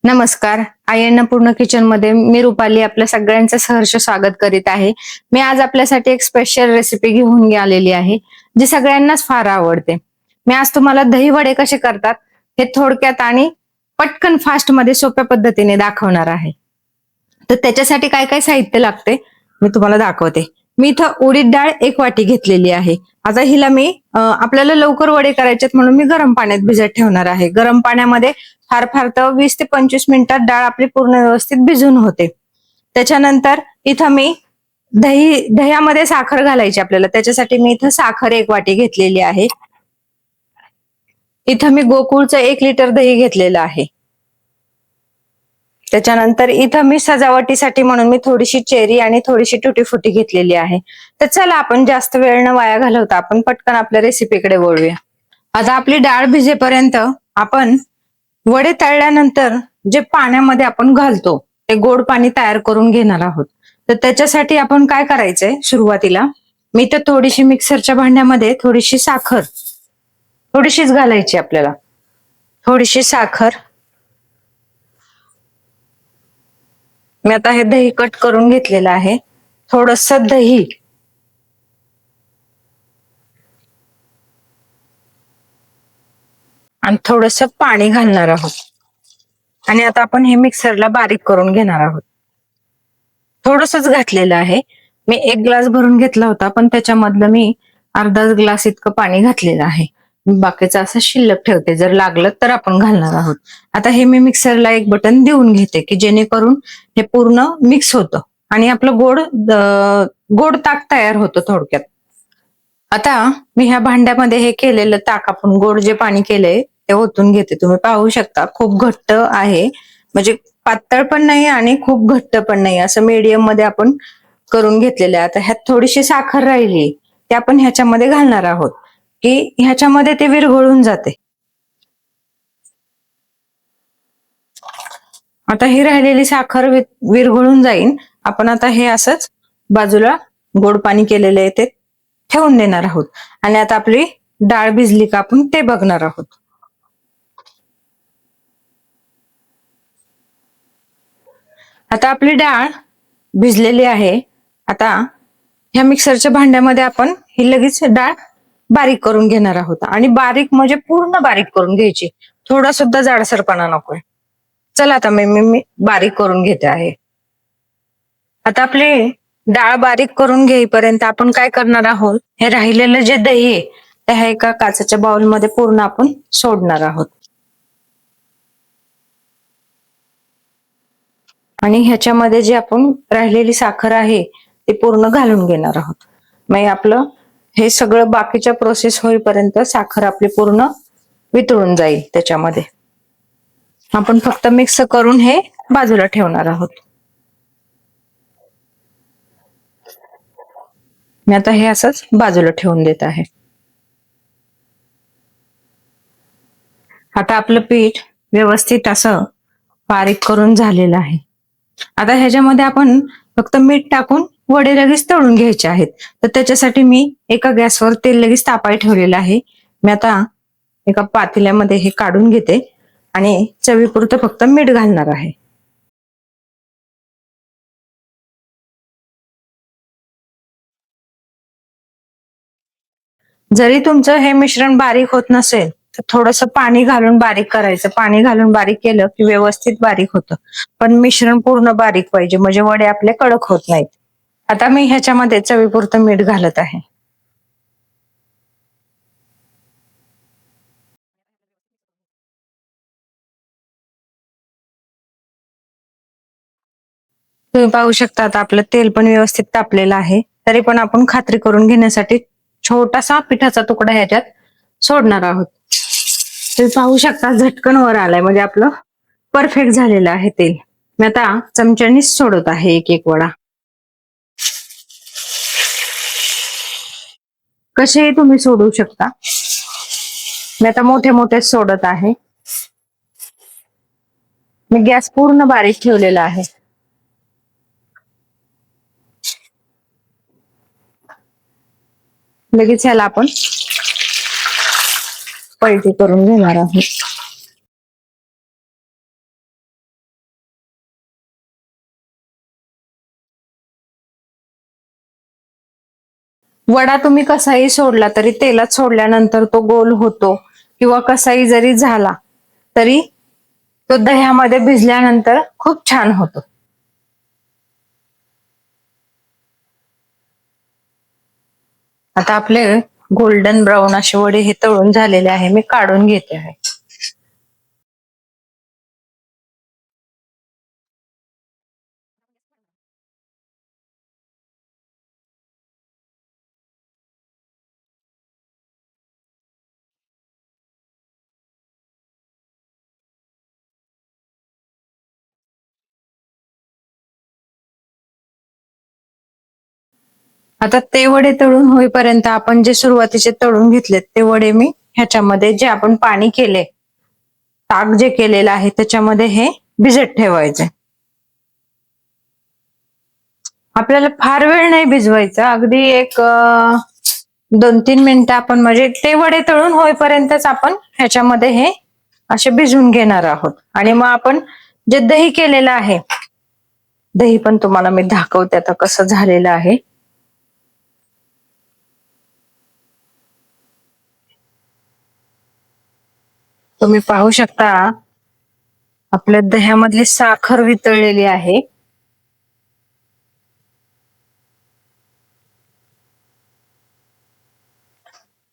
नमस्कार. आई अन्नपूर्णा किचन मध्ये मी रुपाली आपल्या सगळ्यांचं सहर्ष स्वागत करीत आहे. मी आज आपल्यासाठी एक स्पेशल रेसिपी घेऊन आलेली आहे, जी सगळ्यांनाच फार आवडते. मी आज तुम्हाला दही वडे कसे करतात हे थोडक्यात आणि पटकन फास्ट मध्ये सोप्या पद्धतीने दाखवणार आहे. तर त्याच्यासाठी काय काय साहित्य लागते मी तुम्हाला दाखवते. मी इथं उडीद डाळ 1 वाटी घेतलेली आहे. आता हिला मी आपल्याला लवकर वडे करायचेत म्हणून मी गरम पाण्यात भिजत ठेवणार आहे. गरम पाण्यामध्ये फार फार तर 20 ते 25 मिनिटात डाळ आपली पूर्ण व्यवस्थित भिजून होते. त्याच्यानंतर इथं मी दह्यामध्ये साखर घालायची आपल्याला, त्याच्यासाठी मी इथं साखर 1 वाटी घेतलेली आहे. इथं मी गोकुळचं 1 लिटर दही घेतलेलं आहे. त्याच्यानंतर इथं मी सजावटीसाठी म्हणून मी थोडीशी चेरी आणि थोडीशी तुटी फुटी घेतलेली आहे. तर चला आपण जास्त वेळ न वाया घालवता आपण पटकन आपल्या रेसिपीकडे वळूया. आता आपली डाळ भिजेपर्यंत आपण वडे तळल्यानंतर जे पाण्यामध्ये आपण घालतो ते गोड पाणी तयार करून घेणार आहोत. तर त्याच्यासाठी आपण काय करायचंय, सुरुवातीला मी तर थोडीशी मिक्सरच्या भांड्यामध्ये थोडीशी साखर, थोडीशीच घालायची आपल्याला, थोडीशी साखर. मी आता हे दही कट करून घेतलेलं आहे. थोडस दही आणि थोडस पाणी घालणार आहोत. आणि आता आपण हे मिक्सरला बारीक करून घेणार आहोत. थोडसच घातलेलं आहे. मी 1 ग्लास भरून घेतला होता, पण त्याच्यामधलं मी अर्धा ग्लास इतकं पाणी घातलेलं आहे. बाकीचं असं शिल्लक ठेवते, जर लागलं तर आपण घालणार आहोत. आता हे मी मिक्सरला एक बटन देऊन घेते की जेणेकरून हे पूर्ण मिक्स होतं आणि आपलं गोड ताक तयार होतं थोडक्यात. आता मी ह्या भांड्यामध्ये हे केलेलं ताक, आपण गोड जे पाणी केलंय ते ओतून घेते. तुम्ही पाहू शकता खूप घट्ट आहे, म्हणजे पातळ पण नाही आणि खूप घट्ट पण नाही, असं मीडियम मध्ये आपण करून घेतलेलं आहे. आता ह्यात थोडीशी साखर राहिली, ते आपण ह्याच्यामध्ये घालणार आहोत की ह्याच्यामध्ये ते विरघळून जाते. आता ही राहिलेली साखर विरघळून जाईल. आपण आता हे असंच बाजूला गोड पाणी केलेलं आहे ते ठेवून देणार आहोत. आणि आता आपली डाळ भिजली का आपण ते बघणार आहोत. आता आपली डाळ भिजलेली आहे. आता ह्या मिक्सरच्या भांड्यामध्ये आपण ही लगेच डाळ बारीक करून घेणार आहोत. आणि बारीक म्हणजे पूर्ण बारीक करून घ्यायची, थोडा सुद्धा जाडसरपणा नकोय. चला आता मी बारीक करून घेते आहे. आता आपली डाळ बारीक करून घेईपर्यंत आपण काय करणार आहोत, हे राहिलेलं जे दही आहे ते ह्या एका काचेच्या बाउलमध्ये पूर्ण आपण सोडणार आहोत. आणि ह्याच्यामध्ये जे आपण राहिलेली साखर आहे ते पूर्ण घालून घेणार आहोत. मग आपलं हे सगळं बाकीच्या प्रोसेस होईपर्यंत साखर आपली पूर्ण वितळून जाईल त्याच्यामध्ये. आपण फक्त मिक्स करून हे बाजूला ठेवणार आहोत. मी आता हे असंच बाजूला ठेवून देत आहे. आता आपलं पीठ व्यवस्थित असं बारीक करून झालेलं आहे. आता ह्याच्यामध्ये आपण फक्त मीठ टाकून वडे लगेच तळून घ्यायचे आहेत. तर त्याच्यासाठी मी एका गॅसवर तेल लगेच तापाय ठेवलेलं आहे. मी आता एका पातेल्यामध्ये हे काढून घेते आणि चवीपुरतं फक्त मीठ घालणार आहे. जरी तुमचं हे मिश्रण बारीक होत नसेल तर थोडस पाणी घालून बारीक करायचं. पाणी घालून बारीक केलं की व्यवस्थित बारीक होतं. पण मिश्रण पूर्ण बारीक पाहिजे, म्हणजे वडे आपले कडक होत नाहीत. आता मी ह्याच्यामध्ये चवीपुरतं मीठ घालत आहे. तुम्ही पाहू शकता आता आपलं तेल पण व्यवस्थित तापलेलं आहे. तरी पण आपण खात्री करून घेण्यासाठी छोटासा पिठाचा तुकडा ह्याच्यात सोडणार आहोत. तुम्ही पाहू शकता झटकन वर आलाय, म्हणजे आपलं परफेक्ट झालेलं आहे तेल. मी आता चमच्यानीच सोडत आहे एक एक वडा. कसेही तुम्ही सोडू शकता. मी आता मोठे मोठे सोडत आहे. मी गॅस पूर्ण बारीक ठेवलेला आहे. लगेच ह्याला आपण पलटी करून घेणार आहोत. वडा तुम्ही कसाही सोडला तरी तेलात सोडल्यानंतर तो गोल होतो, किंवा कसाही जरी झाला तरी तो दह्यामध्ये भिजल्यानंतर खूप छान होतो. आता आपले गोल्डन ब्राऊन असे वडे हे तळून झालेले आहे, मी काढून घेते आहे. आता ते वडे तळून होईपर्यंत आपण जे सुरुवातीचे तळून घेतलेत ते वडे मी ह्याच्यामध्ये जे आपण पाणी केले, ताक जे केलेलं आहे त्याच्यामध्ये हे भिजत ठेवायचे. आपल्याला फार वेळ नाही भिजवायचा, अगदी एक 2-3 मिनिटं आपण म्हणजे ते वडे तळून होईपर्यंतच आपण ह्याच्यामध्ये हे असे भिजवून घेणार आहोत. आणि मग आपण जे दही केलेलं आहे, दही पण तुम्हाला मी दाखवते आता कसं झालेलं आहे. तुम्ही पाहू शकता आपल्या दह्यामधली साखर वितळलेली आहे.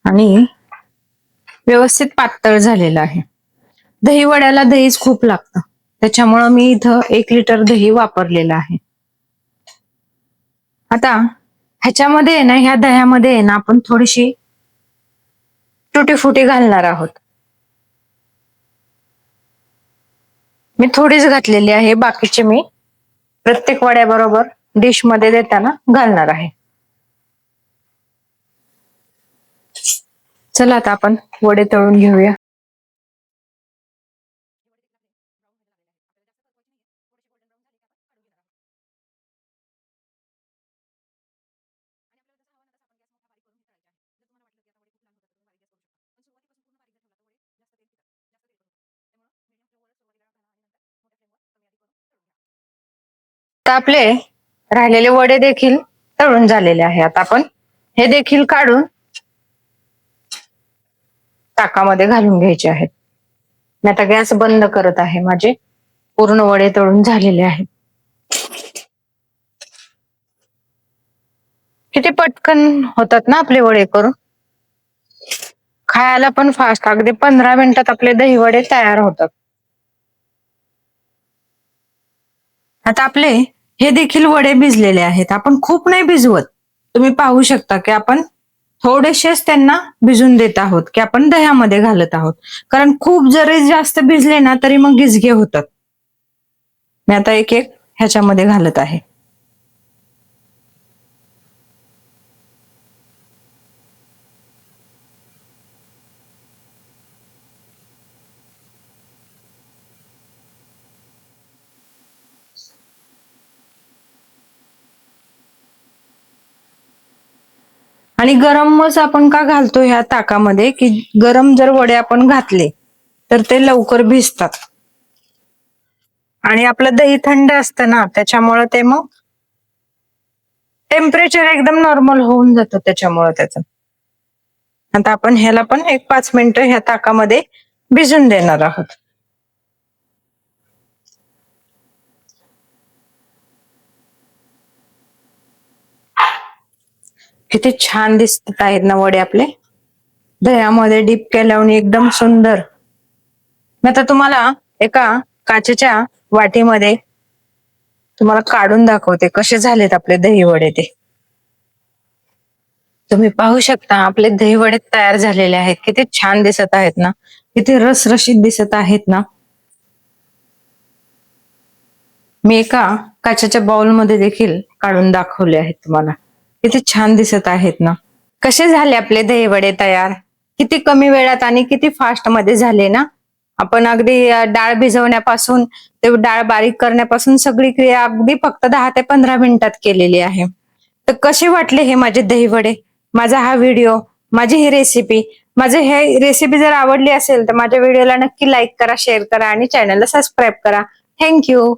आणि व्यवस्थित पातळ झालेलं आहे. दही वड्याला दहीच खूप लागतं, त्याच्यामुळं मी इथं 1 लिटर दही वापरलेलं आहे. आता ह्याच्यामध्ये ना, ह्या दह्यामध्ये ना आपण थोडीशी तुटी फुटी घालणार आहोत. मी थोडीच घातलेली आहे, बाकीचे मी प्रत्येक वड्याबरोबर डिश मध्ये देताना घालणार आहे. चला आता आपण वडे तळून घेऊया. तर आपले राहिलेले वडे देखील तळून झालेले आहे. आता आपण हे देखील काढून ताकामध्ये घालून घ्यायचे आहेत. मी आता गॅस बंद करत आहे. माझे पूर्ण वडे तळून झालेले आहेत. किती पटकन होतात ना आपले वडे करून. खायला पण फास्ट, अगदी 15 मिनिटात आपले दही वडे तयार होतात. आता आपले हे देखील वडे भिजलेले आहेत. आपण खूप नाही भिजवत. तुम्ही पाहू शकता की आपण थोडेसेच त्यांना भिजून देत आहोत, की आपण दह्यामध्ये घालत आहोत. कारण खूप जरी जास्त भिजले ना तरी मग गिजगे होतात. मी आता एक एक ह्याच्यामध्ये घालत आहे. आणि गरमच आपण का घालतो ह्या ताकामध्ये, की गरम जर वडे आपण घातले तर ते लवकर भिजतात. आणि आपलं दही थंड असतं ना, त्याच्यामुळे ते मग टेम्परेचर एकदम नॉर्मल होऊन जातं त्याच्यामुळे त्याचं. आता आपण ह्याला पण एक 5 मिनिटं ह्या ताकामध्ये भिजून देणार आहोत. किती छान दिसत आहेत ना वडे आपले, दह्यामध्ये डीप केल्यावर एकदम सुंदर. मी आता तुम्हाला एका काचेच्या वाटीमध्ये तुम्हाला काढून दाखवते कसे झालेत आपले दही वडे ते. तुम्ही पाहू शकता आपले दही वडे तयार झालेले आहेत. किती छान दिसत आहेत ना, किती रसरशीत दिसत आहेत ना. मी एका काचेच्या बाउलमध्ये देखील काढून दाखवले आहेत तुम्हाला. किती छान दिसत आहेत ना. कसे झाले आपले दही वडे तयार? किती कमी वेळात आणि किती फास्ट मध्ये झाले ना. आपण अगदी डाळ भिजवण्यापासून ते डाळ बारीक करण्यापासून सगळी क्रिया अगदी फक्त 10 ते 15 मिनिटात केलेली आहे. तर कसे वाटले हे माझे दही वडे, माझा हा व्हिडिओ, माझी ही रेसिपी. माझे हे रेसिपी जर आवडली असेल तर माझ्या व्हिडिओला नक्की लाईक करा, शेअर करा आणि चॅनलला सबस्क्राईब करा. थँक्यू.